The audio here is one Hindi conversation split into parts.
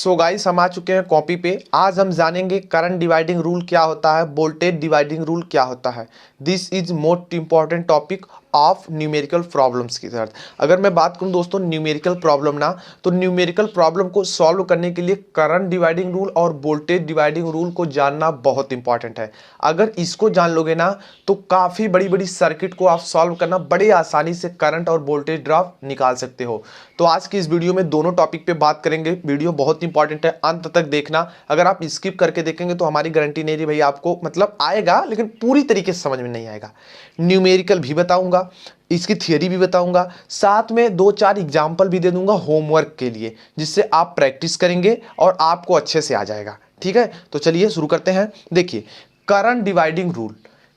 सो गाइस हम आ चुके हैं कॉपी पे। आज हम जानेंगे करंट डिवाइडिंग रूल क्या होता है, वोल्टेज डिवाइडिंग रूल क्या होता है। This is most important topic of numerical problems की तरह। अगर मैं बात करूं दोस्तों न्यूमेरिकल प्रॉब्लम ना, तो न्यूमेरिकल प्रॉब्लम को सॉल्व करने के लिए करंट डिवाइडिंग रूल और वोल्टेज डिवाइडिंग रूल को जानना बहुत इंपॉर्टेंट है। अगर इसको जान लोगे ना तो काफ़ी बड़ी बड़ी सर्किट को आप सॉल्व करना बड़े आसानी से करंट और वोल्टेज ड्रॉप निकाल सकते हो। तो आज की इस वीडियो में दोनों टॉपिक पे बात करेंगे। वीडियो बहुत इंपॉर्टेंट है, अंत तक देखना। अगर आप स्किप करके देखेंगे तो हमारी गारंटी नहीं रही भाई आपको मतलब आएगा लेकिन पूरी तरीके से समझ में नहीं आएगा। न्यूमेरिकल भी बताऊंगा, इसकी थियरी भी बताऊंगा, साथ में 2-4 एग्जाम्पल भी दे दूंगा होमवर्क के लिए, जिससे आप प्रैक्टिस करेंगे और आपको अच्छे से आ जाएगा। ठीक है, तो चलिए शुरू करते हैं। देखिए, करंट डिवाइडिंग रूल,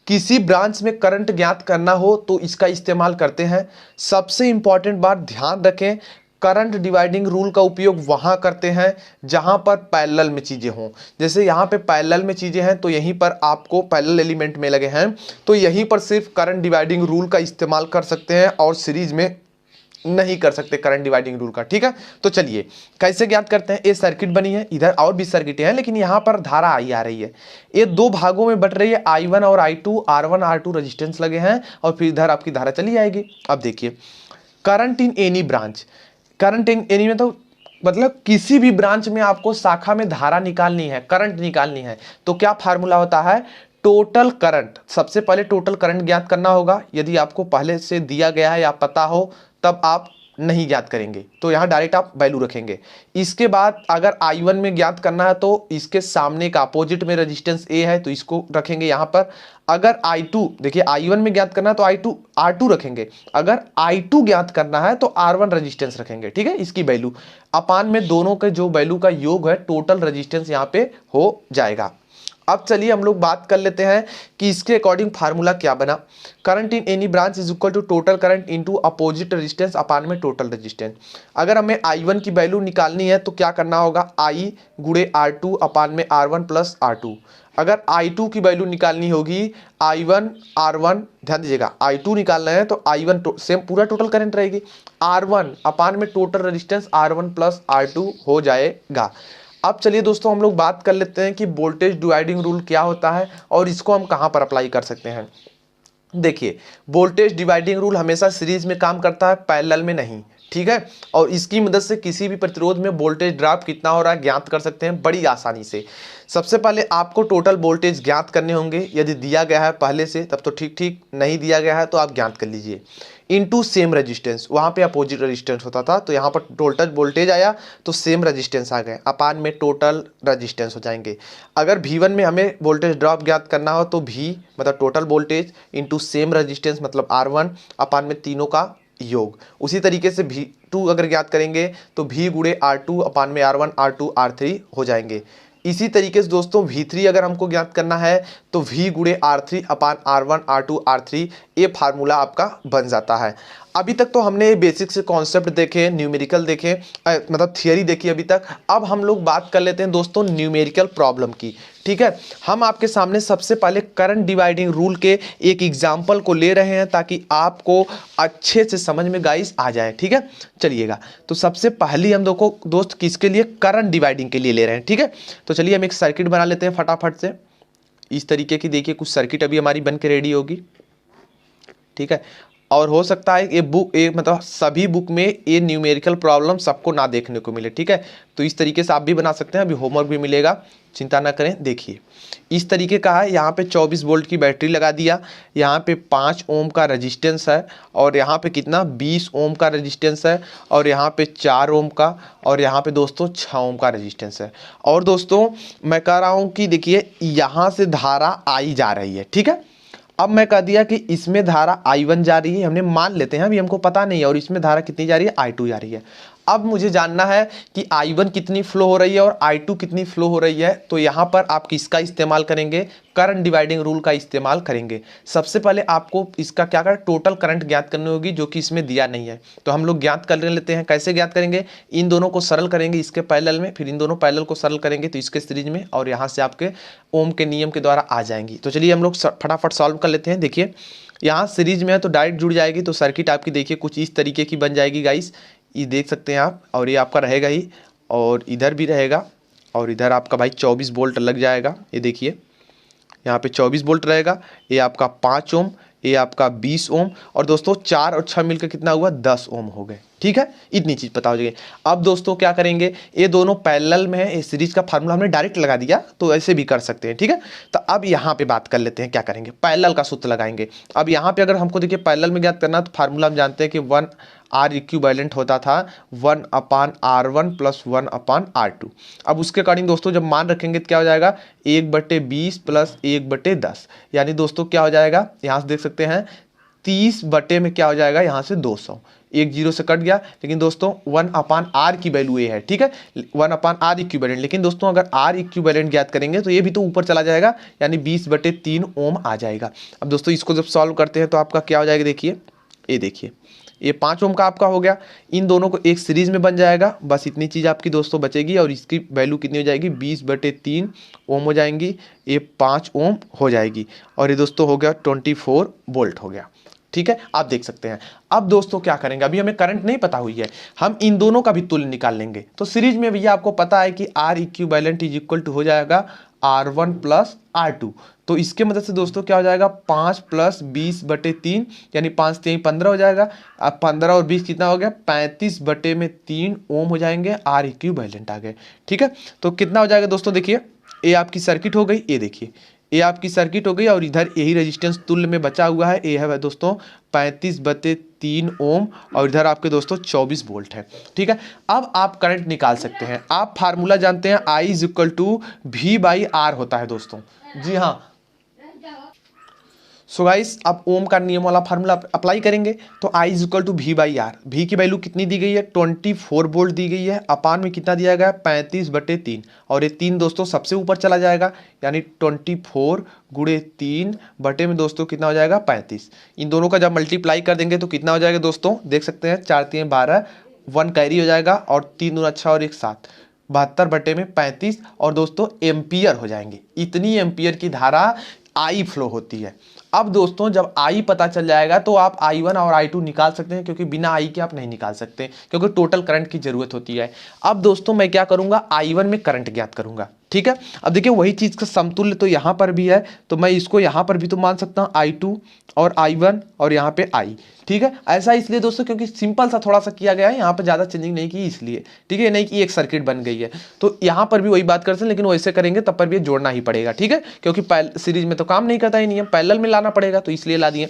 किसी ब्रांच में करंट ज्ञात करना हो तो इसका इस्तेमाल करते हैं। सबसे इंपॉर्टेंट बात ध्यान रखें, करंट डिवाइडिंग रूल का उपयोग वहां करते हैं जहां पर पैरेलल में चीजें हों। जैसे यहां पे पैरेलल में चीजें हैं तो यहीं पर आपको पैरेलल एलिमेंट में लगे हैं तो यहीं पर सिर्फ करंट डिवाइडिंग रूल का इस्तेमाल कर सकते हैं और सीरीज में नहीं कर सकते करंट डिवाइडिंग रूल का। ठीक है, तो चलिए कैसे ज्ञात करते हैं। ये सर्किट बनी है, इधर और भी सर्किटें हैं लेकिन यहां पर धारा आई आ रही है। ये दो भागों में बट रही है, I1 और I2, R1 R2 रेजिस्टेंस लगे हैं और फिर इधर आपकी धारा चली जाएगी। अब देखिए, current in any branch, current in any में तो मतलब किसी भी ब्रांच में आपको शाखा में धारा निकालनी है, करंट निकालनी है तो क्या फार्मूला होता है, टोटल करंट। सबसे पहले टोटल करंट ज्ञात करना होगा। यदि आपको पहले से दिया गया है या पता हो तब आप नहीं ज्ञात करेंगे तो यहां डायरेक्ट आप वैल्यू रखेंगे। इसके बाद अगर I1 में ज्ञात करना है तो इसके सामने का अपोजिट में रेजिस्टेंस A है तो इसको रखेंगे यहां पर। अगर I2, देखिए I1 में ज्ञात करना है तो I2 R2 रखेंगे। अगर I2 ज्ञात करना है तो R1 रेजिस्टेंस रखेंगे। ठीक है, इसकी वैल्यू अपान में दोनों के जो वैल्यू का योग है टोटल रेजिस्टेंस यहां पे हो जाएगा। अब चलिए हम लोग बात कर लेते हैं कि इसके अकॉर्डिंग फार्मूला क्या बना। Current in any branch is equal to total current into opposite resistance upon में टोटल रेजिस्टेंस। अगर हमें I1 की वैल्यू निकालनी है तो क्या करना होगा, I गुणे R2 अपान में R1 प्लस R2। अगर I2 की वैल्यू निकालनी होगी I1 R1, ध्यान दीजिएगा I2 निकालना है तो I1 सेम पूरा टोटल करंट रहेगी, R1 अपान में total resistance R1 plus R2 हो जाएगा। अब चलिए दोस्तों हम लोग बात कर लेते हैं कि वोल्टेज डिवाइडिंग रूल क्या होता है और इसको हम कहां पर अप्लाई कर सकते हैं। देखिए, वोल्टेज डिवाइडिंग रूल हमेशा सीरीज में काम करता है, पैरेलल में नहीं। ठीक है, और इसकी मदद से किसी भी प्रतिरोध में वोल्टेज ड्रॉप कितना हो रहा है ज्ञात कर सकते हैं बड़ी आसानी से। सबसे पहले आपको टोटल वोल्टेज ज्ञात करने होंगे। यदि दिया गया है पहले से तब तो ठीक ठीक, नहीं दिया गया है तो आप ज्ञात कर लीजिए। इनटू सेम रेजिस्टेंस, वहां पे अपोजिट रेजिस्टेंस होता था तो यहाँ पर टोटल वोल्टेज आया तो सेम रेजिस्टेंस आ गए, अपान में टोटल रेजिस्टेंस हो जाएंगे। अगर V1 में हमें वोल्टेज ड्रॉप ज्ञात करना हो तो V मतलब total voltage into same resistance मतलब R1 अपान में तीनों का योग। उसी तरीके से V2 अगर ज्ञात करेंगे तो V गुणे R2 अपान में R1 R2 R3 हो जाएंगे। इसी तरीके से दोस्तों V3 अगर हमको ज्ञात करना है तो V गुणे R3 अपान R1 R2 R3, ये फार्मूला आपका बन जाता है। अभी तक तो हमने बेसिक से कॉन्सेप्ट देखे, न्यूमेरिकल देखे, मतलब थियरी देखी अभी तक। अब हम लोग बात कर लेते हैं दोस्तों न्यूमेरिकल प्रॉब्लम की। ठीक है, हम आपके सामने सबसे पहले करंट डिवाइडिंग रूल के एक एग्जाम्पल को ले रहे हैं ताकि आपको अच्छे से समझ में गाइस आ जाए। ठीक है, चलिएगा तो सबसे पहली हम देखो दोस्त किसके लिए, करंट डिवाइडिंग के लिए ले रहे हैं। ठीक है, तो चलिए हम एक सर्किट बना लेते हैं फटाफट से। इस तरीके की देखिए कुछ सर्किट अभी हमारी बन के रेडी होगी। ठीक है, और हो सकता है ये बुक मतलब सभी बुक में ये न्यूमेरिकल प्रॉब्लम सबको ना देखने को मिले। ठीक है, तो इस तरीके से आप भी बना सकते हैं, अभी होमवर्क भी मिलेगा, चिंता ना करें। देखिए इस तरीके का है, यहाँ पे 24 वोल्ट की बैटरी लगा दिया, यहाँ पे 5 ओम का रेजिस्टेंस है और यहाँ पे कितना 20 ओम का रेजिस्टेंस है और यहाँ पे 4 ओम का और यहाँ पे दोस्तों 6 ओम का रेजिस्टेंस है। और दोस्तों मैं कह रहा हूँ कि देखिए यहाँ से धारा आई जा रही है। ठीक है, अब मैं कह दिया कि इसमें धारा I1 जा रही है, हमने मान लेते हैं, अभी हमको पता नहीं है, और इसमें धारा कितनी जा रही है, I2 जा रही है। अब मुझे जानना है कि I1 कितनी फ्लो हो रही है और I2 कितनी फ्लो हो रही है। तो यहाँ पर आप किसका इस्तेमाल करेंगे, करंट डिवाइडिंग रूल का इस्तेमाल करेंगे। सबसे पहले आपको इसका क्या करें, टोटल करंट ज्ञात करनी होगी जो कि इसमें दिया नहीं है। तो हम लोग ज्ञात कर लेते हैं। कैसे ज्ञात करेंगे, इन दोनों को सरल करेंगे इसके पैरेलल में, फिर इन दोनों पैरेलल को सरल करेंगे तो इसके सीरीज में, और यहाँ से आपके ओम के नियम के द्वारा आ जाएंगी। तो चलिए हम लोग फटाफट सॉल्व कर लेते हैं। देखिए यहाँ सीरीज में है तो डायरेक्ट जुड़ जाएगी, तो सर्किट आपकी देखिए कुछ इस तरीके की बन जाएगी गाइस, ये देख सकते हैं आप, और ये आपका रहेगा ही। और इधर भी रहेगा, और इधर आपका भाई 24 वोल्ट लग जाएगा। ये देखिए यहाँ पे 24 वोल्ट रहेगा। ये आपका 5 ओम, ये आपका 20 ओम, और दोस्तों 4 और 6 मिलकर कितना हुआ, 10 ओम हो गए। ठीक है, इतनी चीज़ पता हो जाएगी। अब दोस्तों क्या करेंगे, ये दोनों पैरेलल में है, इस सीरीज का फार्मूला हमने डायरेक्ट लगा दिया, तो ऐसे भी कर सकते हैं। ठीक है, तो अब यहाँ पे बात कर लेते हैं, क्या करेंगे, पैरेलल का सूत्र लगाएंगे। अब यहाँ पे अगर हमको देखिए पैरेलल में ज्ञात करना, तो फार्मूला हम जानते हैं कि 1 R इक्विवेलेंट होता था 1/R1 प्लस 1/R2। अब उसके अकॉर्डिंग दोस्तों जब मान रखेंगे तो क्या हो जाएगा, 1/20 प्लस 1/10, यानी दोस्तों क्या हो जाएगा, यहाँ से देख सकते हैं 30 बटे में क्या हो जाएगा, यहाँ से 200, एक जीरो से कट गया। लेकिन दोस्तों 1/R की वैल्यू ये है। ठीक है, 1/R इक्विवेलेंट। लेकिन दोस्तों अगर R इक्विवेलेंट ज्ञात करेंगे तो ये भी तो ऊपर चला जाएगा, यानी 20/3 ओम आ जाएगा। अब दोस्तों इसको जब सॉल्व करते हैं तो आपका क्या हो जाएगा, देखिए ये देखिए, ये 5 ओम का आपका हो गया। इन दोनों को एक सीरीज में बन जाएगा, बस इतनी चीज़ आपकी दोस्तों बचेगी, और इसकी वैल्यू कितनी हो जाएगी, 20/3 ओम हो जाएंगी, ये 5 ओम हो जाएगी, और ये दोस्तों हो गया 24 वोल्ट हो गया। ठीक है, आप देख सकते हैं। अब दोस्तों क्या करेंगे, अभी हमें करंट नहीं पता हुई है, हम इन दोनों का भी तुल्य निकाल लेंगे। तो सीरीज में भैया आपको पता है कि R equivalent is equal to हो जाएगा R1 प्लस R2। तो इसके मदद से दोस्तों क्या हो जाएगा, 5 प्लस 20/3, यानी 5 3 15 हो जाएगा। अब 15 और 20 कितना हो गया, 35/3 ओम हो जाएंगे, R इक्विवेलेंट आ गए। ठीक है, तो कितना हो जाएगा दोस्तों, देखिए ये आपकी सर्किट हो गई, ये देखिए ये आपकी सर्किट हो गई, और इधर यही रेजिस्टेंस तुल्य में बचा हुआ है, ये है दोस्तों 35/3 ओम, और इधर आपके दोस्तों 24 वोल्ट है। ठीक है, अब आप करंट निकाल सकते हैं। आप फार्मूला जानते हैं I is equal to V/R होता है दोस्तों। जी हाँ, सो गाइस अब ओम का नियम वाला फार्मूला अप्लाई करेंगे, तो I is equal to V/R। V की वैल्यू कितनी दी गई है, 24 वोल्ट दी गई है, अपान में कितना दिया गया है, 35/3, और ये 3 दोस्तों सबसे ऊपर चला जाएगा, यानी 24 गुणे 3 बटे में दोस्तों कितना हो जाएगा, 35। इन दोनों का जब मल्टीप्लाई कर देंगे तो कितना हो जाएगा दोस्तों, देख सकते हैं 4 3 12, 1 कैरी हो जाएगा, और 3 दूना 6 और 1 7, 72/35, और दोस्तों एम्पियर हो जाएंगे। इतनी एम्पियर की धारा I फ्लो होती है। अब दोस्तों जब I पता चल जाएगा तो आप I1 और I2 निकाल सकते हैं, क्योंकि बिना I के आप नहीं निकाल सकते, क्योंकि टोटल करंट की जरूरत होती है। अब दोस्तों मैं क्या करूंगा, I1 में करंट ज्ञात करूंगा। ठीक है, अब देखिए वही चीज का समतुल्य तो यहाँ पर भी है, तो मैं इसको यहाँ पर भी तो मान सकता हूँ I2 और I1 और यहाँ पे I। ठीक है, ऐसा इसलिए दोस्तों क्योंकि सिंपल सा थोड़ा सा किया गया है, यहाँ पर ज़्यादा चेंजिंग नहीं की इसलिए। ठीक है, नहीं कि एक सर्किट बन गई है, तो यहाँ पर भी वही बात करते हैं, लेकिन वैसे करेंगे तब पर भी जोड़ना ही पड़ेगा। ठीक है, क्योंकि सीरीज में तो काम नहीं करता ही नहीं है, पैरेलल में लाना पड़ेगा, तो इसलिए ला दिए।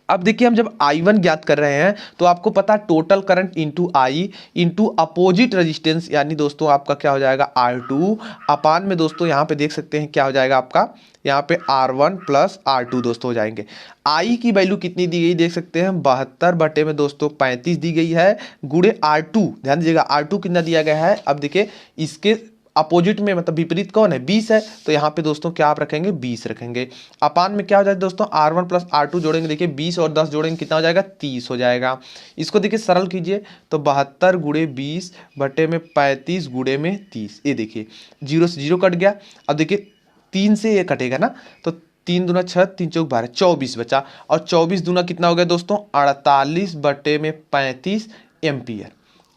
अब देखिए हम जब I1 ज्ञात कर रहे हैं तो आपको पता है total current into I into opposite resistance, यानी दोस्तों आपका क्या हो जाएगा, R2 अपान में दोस्तों यहाँ पे देख सकते हैं क्या हो जाएगा आपका, यहाँ पे R1 प्लस R2 दोस्तों हो जाएंगे। I की वैल्यू कितनी दी गई, देख सकते हैं 72 बटे में दोस्तों 35 दी गई है, गुणे R2, ध्यान दीजिएगा R2 कितना दिया गया है। अब देखिए इसके अपोजिट में मतलब विपरीत कौन है, 20 है, तो यहाँ पे दोस्तों क्या आप रखेंगे, 20 रखेंगे। अपान में क्या हो जाएगा दोस्तों, R1 प्लस R2 जोड़ेंगे, देखिए 20 और 10 जोड़ेंगे कितना हो जाएगा, 30 हो जाएगा। इसको देखिए सरल कीजिए तो 72 गुणे 20 बटे में 35 गुणे में 30, ये देखिए 0 से 0 कट गया। अब देखिए 3 से ये कटेगा ना, तो 3 दूना 6 3 चौक 12, 24 बचा, और 24 दूना कितना हो गया दोस्तों, 48 बटे में 35 एम्पियर।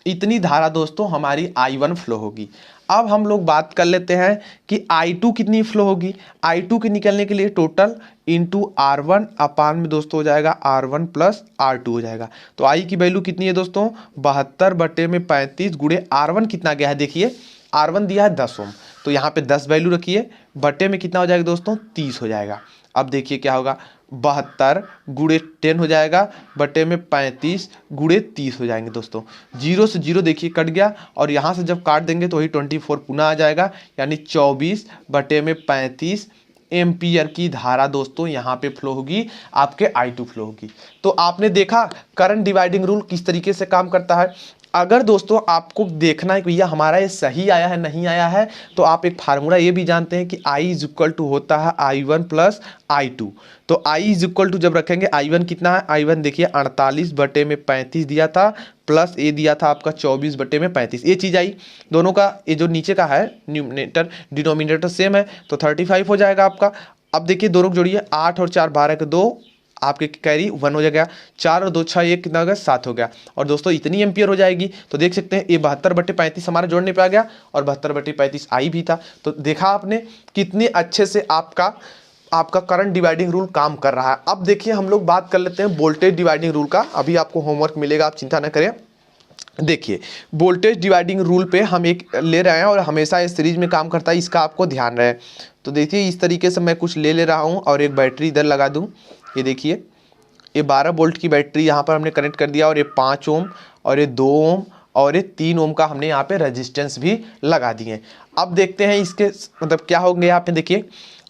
इतनी धारा दोस्तों हमारी I1 फ्लो होगी। अब हम लोग बात कर लेते हैं कि I2 कितनी फ्लो होगी। I2 के निकलने के लिए टोटल इंटू R1 अपान में दोस्तों हो जाएगा R1 प्लस R2 हो जाएगा। तो I की वैल्यू कितनी है दोस्तों, 72 बटे में 35 गुणे R1 कितना गया है, देखिए R1 दिया है 10 ओम, तो यहाँ पे 10 वैल्यू रखिए, बटे में कितना हो जाएगा दोस्तों, 30 हो जाएगा। अब देखिए क्या होगा, 72 गुणे 10 हो जाएगा, बटे में 35 गुणे 30 हो जाएंगे दोस्तों। 0 से 0 देखिए कट गया, और यहाँ से जब काट देंगे तो वही 24 पुनः आ जाएगा, यानी 24 बटे में 35 एम्पियर की धारा दोस्तों यहाँ पे फ्लो होगी, आपके I2 फ्लो होगी। तो आपने देखा करंट डिवाइडिंग रूल किस तरीके से काम करता है। अगर दोस्तों आपको देखना है कि भैया हमारा ये सही आया है नहीं आया है, तो आप एक फार्मूला ये भी जानते हैं कि I इज इक्वल टू होता है I1 प्लस I2। तो I इज इक्वल टू जब रखेंगे, I1 कितना है, I1 देखिए 48 बटे में 35 दिया था, प्लस ए दिया था आपका 24 बटे में 35, ये चीज़ आई। दोनों का ये जो नीचे का है न्यूमरेटर डिनोमिनेटर सेम है, तो 35 हो जाएगा आपका। अब देखिए दोनों को जोड़िए, 8 और 4 12 के 2, आपके कैरी 1 हो जाएगा, 4 और 2 6 1 कितना हो गया 7 हो गया। और दोस्तों इतनी एम्पियर हो जाएगी। तो देख सकते हैं ये 72/35 हमारा जोड़ने पे आ गया और 72/35 आई भी था। तो देखा आपने कितनी अच्छे से आपका करंट डिवाइडिंग रूल काम कर रहा है। अब देखिए हम लोग बात कर लेते हैं वोल्टेज डिवाइडिंग रूल का। अभी आपको होमवर्क मिलेगा, आप चिंता न करें। देखिए वोल्टेज डिवाइडिंग रूल पे हम एक ले रहे हैं और हमेशा इस सीरीज में काम करता है, इसका आपको ध्यान रहे। तो देखिए इस तरीके से मैं कुछ ले रहा हूँ और एक बैटरी इधर लगा दूँ। ये देखिए ये 12 वोल्ट की बैटरी यहाँ पर हमने कनेक्ट कर दिया और ये 5 ओम और ये 2 ओम और ये 3 ओम का हमने यहाँ पे रेजिस्टेंस भी लगा दिए। अब देखते हैं इसके मतलब क्या होंगे यहाँ पे। देखिए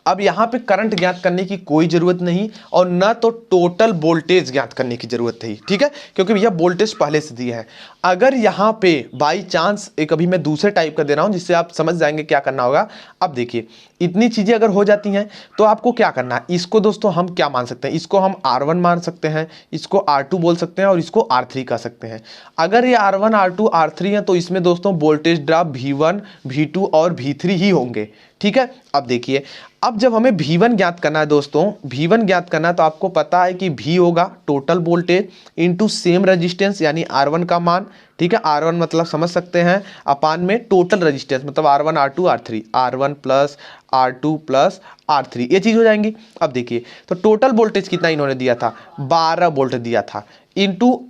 अब यहाँ पे करंट ज्ञात करने की कोई ज़रूरत नहीं और न तो टोटल वोल्टेज ज्ञात करने की ज़रूरत है, ठीक है, क्योंकि भैया वोल्टेज पहले से दिया है। अगर यहाँ पे बाई चांस एक अभी मैं दूसरे टाइप का दे रहा हूँ जिससे आप समझ जाएंगे क्या करना होगा। अब देखिए इतनी चीज़ें अगर हो जाती हैं तो आपको क्या करना है। इसको दोस्तों हम क्या मान सकते हैं, इसको हम R1 मान सकते हैं, इसको R2 बोल सकते हैं और इसको R3 कह सकते हैं। अगर ये R1 R2 R3 है तो इसमें दोस्तों वोल्टेज ड्रॉप V1 V2 और V3 ही होंगे, ठीक है। अब देखिए अब जब हमें V1 ज्ञात करना है दोस्तों, V1 ज्ञात करना है तो आपको पता है कि V होगा total voltage into same resistance यानी R1 का मान, ठीक है। R1 मतलब समझ सकते हैं अपान में टोटल रेजिस्टेंस मतलब R1 R2 R3, R1 plus R2 plus R3 ये चीज़ हो जाएंगी। अब देखिए तो टोटल वोल्टेज कितना इन्होंने दिया था, 12 वोल्ट दिया था इंटू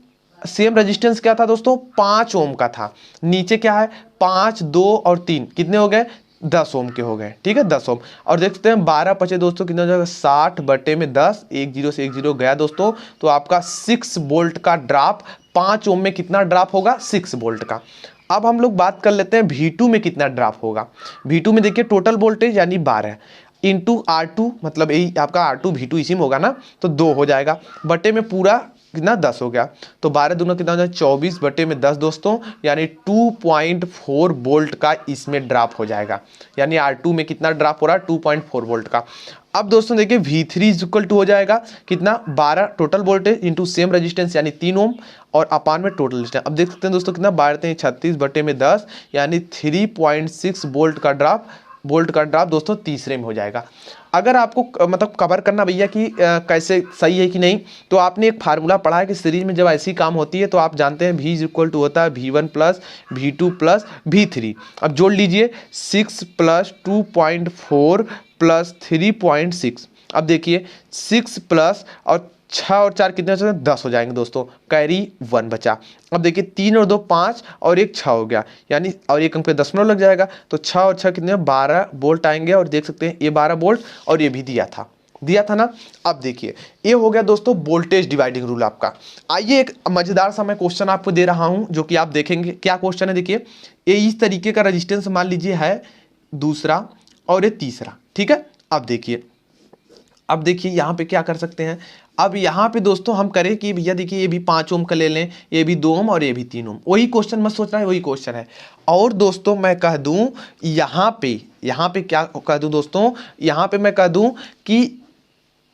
सेम रेजिस्टेंस क्या था दोस्तों 5 ओम का था। नीचे क्या है 5 2 और 3 कितने हो गए 10 ओम के हो गए, ठीक है 10 ओम। और देखते हैं 12 पचे दोस्तों कितना हो जाएगा 60/10, 1 0 से 1 0 गया दोस्तों। तो आपका 6 वोल्ट का ड्रॉप 5 ओम में कितना ड्रॉप होगा 6 वोल्ट का। अब हम लोग बात कर लेते हैं V2 में कितना ड्रॉप होगा। V2 में देखिए टोटल वोल्टेज यानी 12 इंटू R2 मतलब यही आपका R2 V2 इसी में होगा ना, तो 2 हो जाएगा बटे में पूरा कितना 10 हो गया। तो 12 दूना कितना हो जाएगा 24/10 दोस्तों, यानी 2.4 वोल्ट का इसमें ड्रॉप हो जाएगा। यानी R2 में कितना ड्रॉप हो रहा है 2.4 वोल्ट का। अब दोस्तों देखिए V3 इज इक्वल टू हो जाएगा कितना 12 total voltage into same resistance यानी 3 ओम और अपान में टोटल रेजिस्टेंस। अब देख सकते हैं दोस्तों कितना 12 36/10 यानी 3.6 वोल्ट का ड्रॉप दोस्तों तीसरे में हो जाएगा। अगर आपको मतलब कवर करना भैया कि कैसे सही है कि नहीं, तो आपने एक फार्मूला पढ़ा है कि सीरीज में जब ऐसी काम होती है तो आप जानते हैं V इज इक्वल टू होता है V1 plus V2 plus V3। अब जोड़ लीजिए 6 प्लस 2.4 प्लस 3.6। अब देखिए 6 प्लस और 6 और 4 कितने हो 10 हो जाएंगे दोस्तों, कैरी 1 बचा। अब देखिए 3 और 2 5 और 1 6 हो गया, यानी और एक अंक पे दशमलव लग जाएगा। तो 6 और 6 कितने 12 वोल्ट आएंगे और देख सकते हैं ये 12 वोल्ट और ये भी दिया था ना। अब देखिए ये हो गया दोस्तों वोल्टेज डिवाइडिंग रूल आपका। आइए एक मजेदार सा मैं क्वेश्चन आपको दे रहा हूं जो कि आप देखेंगे क्या क्वेश्चन है। देखिए ये इस तरीके का रेजिस्टेंस मान लीजिए है दूसरा और ये तीसरा, ठीक है। अब देखिए यहाँ पे क्या कर सकते हैं। अब यहाँ पे दोस्तों हम करें कि भैया देखिए ये भी 5 ओम का ले लें, ये भी 2 ओम और ये भी 3 ओम। वही क्वेश्चन मत सोचना है, वही क्वेश्चन है। और दोस्तों मैं कह दूं यहाँ पे क्या कह दूं दोस्तों, यहाँ पे मैं कह दूं कि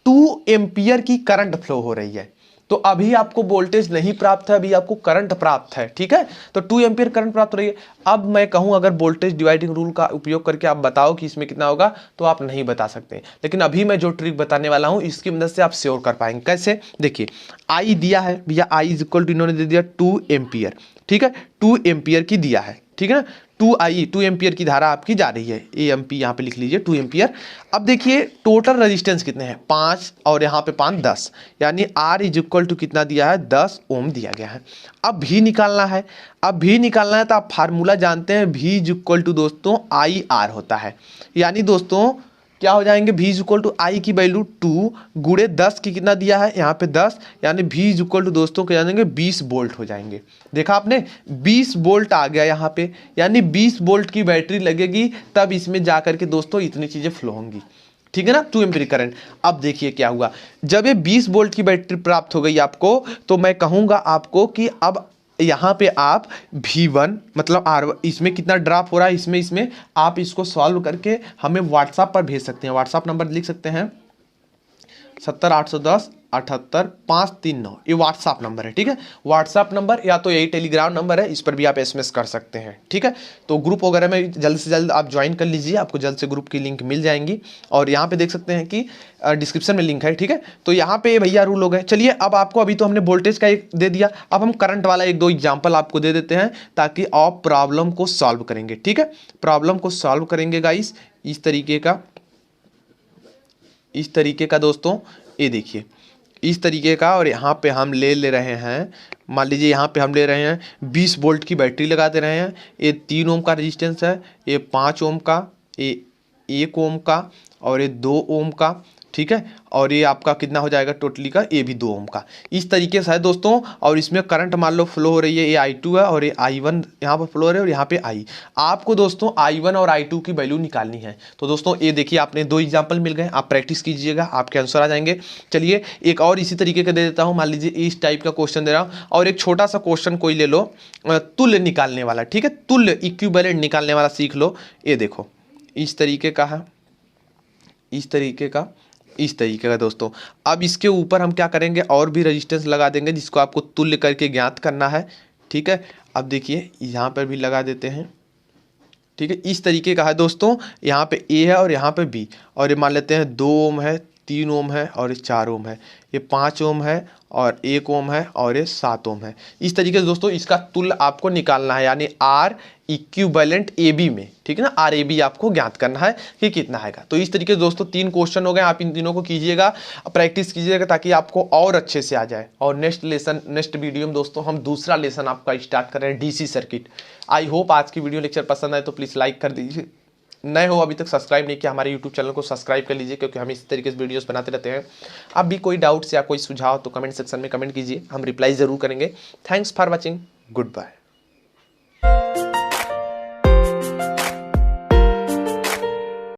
2 एम्पियर की करंट फ्लो हो रही है। तो अभी आपको वोल्टेज नहीं प्राप्त है, अभी आपको करंट प्राप्त है, ठीक है। तो 2 एम्पियर करंट प्राप्त हो रही है। अब मैं कहूं अगर वोल्टेज डिवाइडिंग रूल का उपयोग करके आप बताओ कि इसमें कितना होगा, तो आप नहीं बता सकते। लेकिन अभी मैं जो ट्रिक बताने वाला हूं इसकी मदद से आप श्योर कर पाएंगे। कैसे, देखिए आई दिया है भैया, आई इज इक्वल टू इन्होंने दे दिया 2 एम्पियर, ठीक है। 2 एम्पियर की दिया है, ठीक है ना। 2 एम्पियर की धारा आपकी जा रही है, एएमपी यहाँ पे लिख लीजिए 2 एम्पियर। अब देखिए टोटल रेजिस्टेंस कितने हैं 5 और यहाँ पे 5 10, यानी R इज इक्वल टू कितना दिया है 10 ओम दिया गया है। अब भी निकालना है, तो आप फार्मूला जानते हैं V इज इक्वल टू दोस्तों IR होता है। यानी दोस्तों क्या हो जाएंगे V इज इक्वल टू आई की वैल्यू 2 गुणे 10 की कितना दिया है यहाँ पे 10, यानी V इज इक्वल टू दोस्तों क्या जानेंगे 20 वोल्ट हो जाएंगे। देखा आपने 20 वोल्ट आ गया यहाँ पे, यानी 20 वोल्ट की बैटरी लगेगी तब इसमें जाकर के दोस्तों इतनी चीजें फ्लो होंगी, ठीक है ना। 2 एम्पीयर करंट। अब देखिए क्या हुआ, जब ये 20 वोल्ट की बैटरी प्राप्त हो गई आपको, तो मैं कहूंगा आपको कि अब यहाँ पे आप V1 मतलब R इसमें कितना ड्रॉप हो रहा है, इसमें आप इसको सॉल्व करके हमें व्हाट्सएप पर भेज सकते हैं। व्हाट्सएप नंबर लिख सकते हैं 70 810 78 539 ये व्हाट्सअप नंबर है, ठीक है। व्हाट्सअप नंबर या तो यही टेलीग्राम नंबर है, इस पर भी आप एसएमएस कर सकते हैं, ठीक है। तो ग्रुप वगैरह में जल्द से जल्द आप ज्वाइन कर लीजिए, आपको जल्द से ग्रुप की लिंक मिल जाएंगी। और यहाँ पे देख सकते हैं कि डिस्क्रिप्शन में लिंक है, ठीक है। तो यहाँ पे भैया रूल हो गए। चलिए अब आपको अभी तो हमने वोल्टेज का एक दे दिया, अब हम करंट वाला एक दो एग्जाम्पल आपको दे देते हैं ताकि आप प्रॉब्लम को सॉल्व करेंगे, ठीक है। प्रॉब्लम को सॉल्व करेंगे गाइस इस तरीके का दोस्तों, ये देखिए इस तरीके का। और यहाँ पे हम ले रहे हैं, मान लीजिए यहाँ पे हम ले रहे हैं 20 वोल्ट की बैटरी लगा दे रहे हैं। ये 3 ओम का रेजिस्टेंस है, ये 5 ओम का, ये 1 ओम का और ये 2 ओम का, ठीक है। और ये आपका कितना हो जाएगा टोटली का, ये भी 2 ओम का। इस तरीके से है दोस्तों। और इसमें करंट मान लो फ्लो हो रही है, ये I2 है और ये I1 यहाँ पर फ्लो हो रही है और यहाँ पे I। आपको दोस्तों I1 और I2 की वैल्यू निकालनी है। तो दोस्तों ये देखिए आपने 2 एग्जाम्पल मिल गए, आप प्रैक्टिस कीजिएगा, आपके आंसर आ जाएंगे। चलिए एक और इसी तरीके का दे देता हूँ, मान लीजिए इस टाइप का क्वेश्चन दे रहा हूँ। और एक छोटा सा क्वेश्चन कोई ले लो, तुल्य निकालने वाला, ठीक है, तुल्य इक्विवेलेंट निकालने वाला सीख लो। ये देखो इस तरीके का है, इस तरीके का दोस्तों। अब इसके ऊपर हम क्या करेंगे, और भी रेजिस्टेंस लगा देंगे जिसको आपको तुल्य करके ज्ञात करना है, ठीक है। अब देखिए यहाँ पर भी लगा देते हैं, ठीक है। इस तरीके का है दोस्तों, यहाँ पे ए है और यहाँ पे बी। और ये मान लेते हैं 2 ओम है, 3 ओम है और ये 4 ओम है, ये 5 ओम है और 1 ओम है और ये 7 ओम है। इस तरीके से दोस्तों इसका तुल्य आपको निकालना है, यानी आर इक्विवेलेंट ए बी में, ठीक है ना। आर ए बी आपको ज्ञात करना है कि कितना आएगा। तो इस तरीके से दोस्तों 3 क्वेश्चन हो गए, आप इन तीनों को कीजिएगा, प्रैक्टिस कीजिएगा ताकि आपको और अच्छे से आ जाए। और नेक्स्ट वीडियो में दोस्तों हम दूसरा लेसन आपका स्टार्ट कर रहे हैं, डीसी सर्किट। आई होप आज की वीडियो लेक्चर पसंद आए तो प्लीज़ लाइक कर दीजिए, नए हो अभी तक सब्सक्राइब नहीं किया हमारे यूट्यूब चैनल को सब्सक्राइब कर लीजिए, क्योंकि हम इस तरीके से वीडियोस बनाते रहते हैं। अब भी कोई डाउट्स या कोई सुझाव तो कमेंट सेक्शन में कमेंट कीजिए, हम रिप्लाई ज़रूर करेंगे। Thanks for watching, good bye.